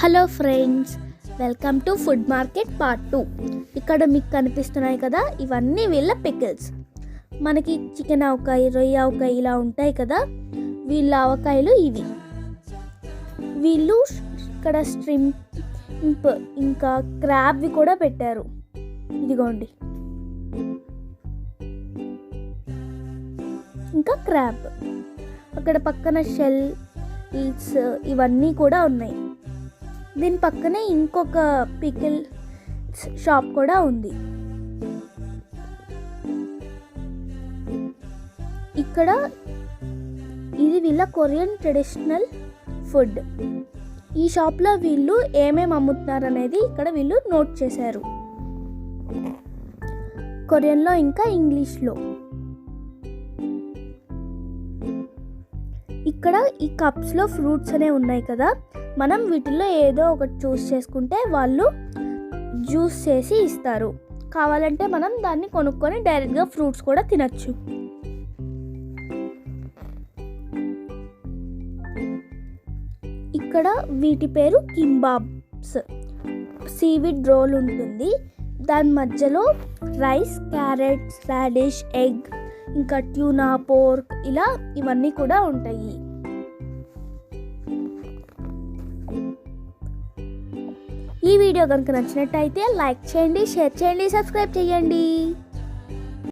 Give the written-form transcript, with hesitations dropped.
Hello friends, welcome to food market part 2. ఇక్కడ మీకు కనిపిస్తున్నాయి కదా, ఇవన్నీ వీళ్ళ పికిల్స్. మనకి చికెన్ ఆవకాయ, రొయ్య ఆవకాయ ఇలా ఉంటాయి కదా, వీళ్ళ ఆవకాయలు ఇవి. వీళ్ళు ఇక్కడ స్ట్రింప్ ఇంకా క్రాబ్వి కూడా పెట్టారు. ఇదిగోండి, ఇంకా క్రాబ్. అక్కడ పక్కన షెల్స్ ఇవన్నీ కూడా ఉన్నాయి. దీని పక్కనే ఇంకొక పికిల్ షాప్ కూడా ఉంది. ఇక్కడ ఇది వీళ్ళ కొరియన్ ట్రెడిషనల్ ఫుడ్. ఈ షాప్లో వీళ్ళు ఏమేమి అమ్ముతున్నారు అనేది ఇక్కడ వీళ్ళు నోట్ చేశారు, కొరియన్లో ఇంకా ఇంగ్లీష్లో. ఇక్కడ ఈ కప్స్లో ఫ్రూట్స్ అనేవి ఉన్నాయి కదా, మనం వీటిల్లో ఏదో ఒకటి చూస్ చేసుకుంటే వాళ్ళు జ్యూస్ చేసి ఇస్తారు. కావాలంటే మనం దాన్ని కొనుక్కొని డైరెక్ట్గా ఫ్రూట్స్ కూడా తినచ్చు. ఇక్కడ వీటి పేరు కింబాబ్స్. సీవిడ్ రోల్ ఉంటుంది, దాని మధ్యలో రైస్, క్యారెట్స్, రాడిష్, ఎగ్, ఇంకా ట్యూనా, పోర్క్ ఇలా ఇవన్నీ కూడా ఉంటాయి. ఈ వీడియో కనుక నచ్చినట్టయితే లైక్ చేయండి, షేర్ చేయండి, సబ్స్క్రైబ్ చేయండి.